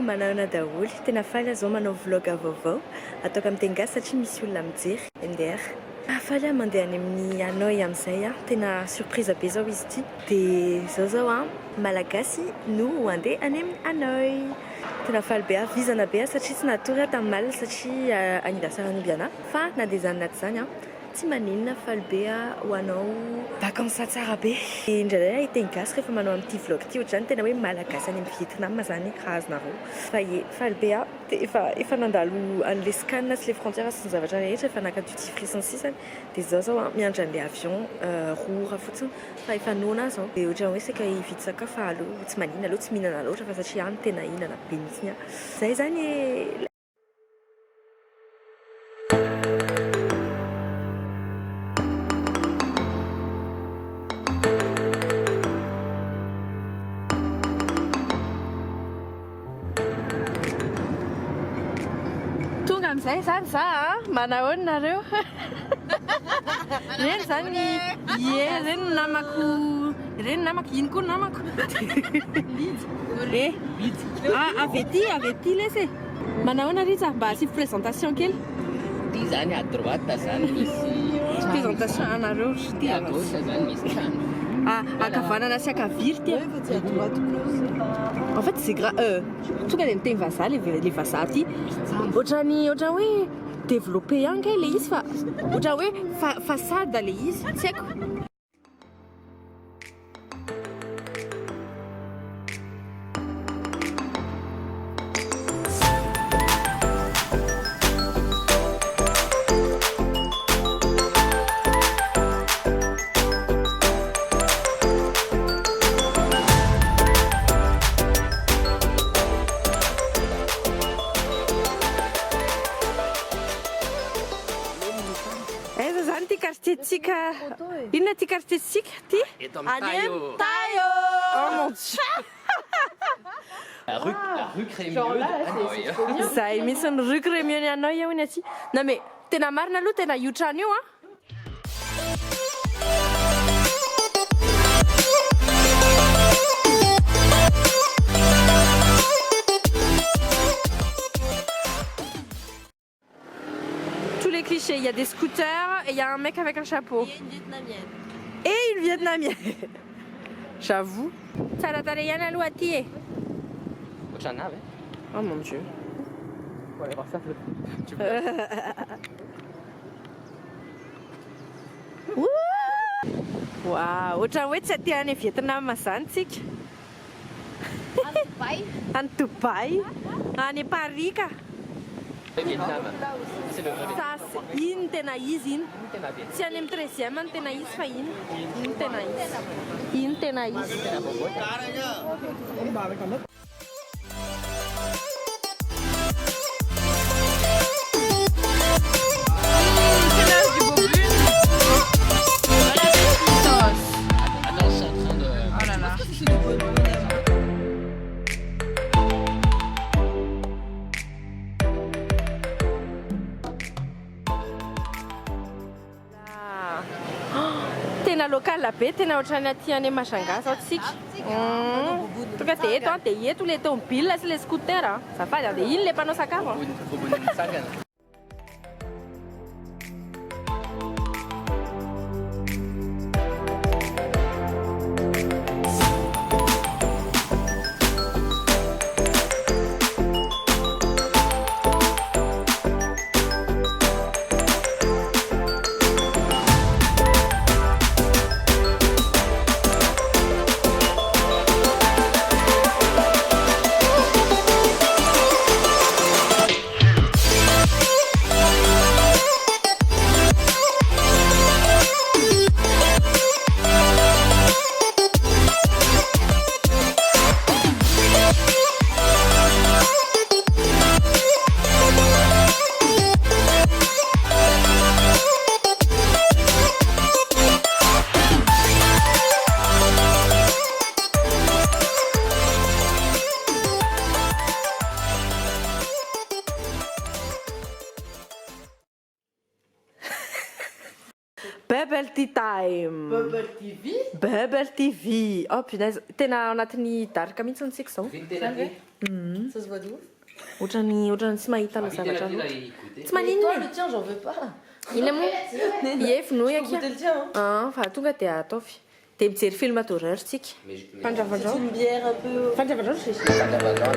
manana daholo tena faly zao manao vlog vaovao ataoko amin'ny teny gasy satria misy olona mijery MDR faly mandeha any amin'ny Hanoï amin'izay tena surprise be zao izy ity dia zao malagasy no andeha any amin'ny Hanoï tena faly be vizana be satria tsy natory tamin'ny mal satria anniversaire an'Obiana fa nandeha zany naty zany tsy maninona faly be ho anao vacances tsara be indraindray iteny gasy rehefa manao amin'ity vlog ity ohatrany tena hoe malagasy any amin'ny Vietnam zany razonareo fa faly be efa nandalo an'le scanne sy le frontières sy ny zavatra rehetra efa naka duty free sans sisany dia zao miandry an'le avion roa fotsiny fa efa nona zao dia ohatrany hoe seka hividy sakafo aloha tsy maninona aloha tsy mihinana loatra fa satria any tena hinana be mihitsiny zay zany zay zany za manahoana nareo reny zany reny namako ino koa namako avy ety lesy manahoana Riza mba asivy présentation kely ty zany à droite zany misy présentation anareo ty à gauche zany misy trano akavanana sy akaviry ty en fait c'est tonga dia miteny vazaha le vazaha ty ohatrany hoe développé ihany kay le izy fa ohatrany hoe façade le izy tsy haiko Tsika inona ty quartier tsika ty Tayo oh mon dieu la rue Crémieux de Hanoï zay misy ny rue Crémieux ny Hanoï hoy aty non mais tena marina aloha tena io trano io il y a des scooters et il y a un mec avec un chapeau. Et une Vietnamienne. J'avoue. Oh mon dieu. On va aller voir ça. Waouh, ohatrany hoe tsy aty any Vietnam zany tsika. Any Dubaï. Any Paris ka. Vietnam, c'est le vrai. Ino tena izy ino tsy any amin'ny 13e any tena izy fa ino tena izy tena local be tena ohatrany aty any Majunga zao tsika tonga dia eto le tomobile sy le scooter zafady dia ino le mpanao sakafo Bubble Tea Time. Bubble TV. Bubble TV. Oh punaise, tena anatin'ny daraka mihitsy ntsika zao. Ça se voit d'où? Ohatrany tsy mahita aloha zavatra aloha. Tsy manino Toi, e. le tien, j'en veux pas. Ina moa? Ie, finoy Je peux akia. goûter le tien. Hein. Fa tonga dia ataovy. Dia mijery film d'horreur tsika. C'est Fandravandrao. une bière un peu. Fandravandrao sisy. Fandravandrao,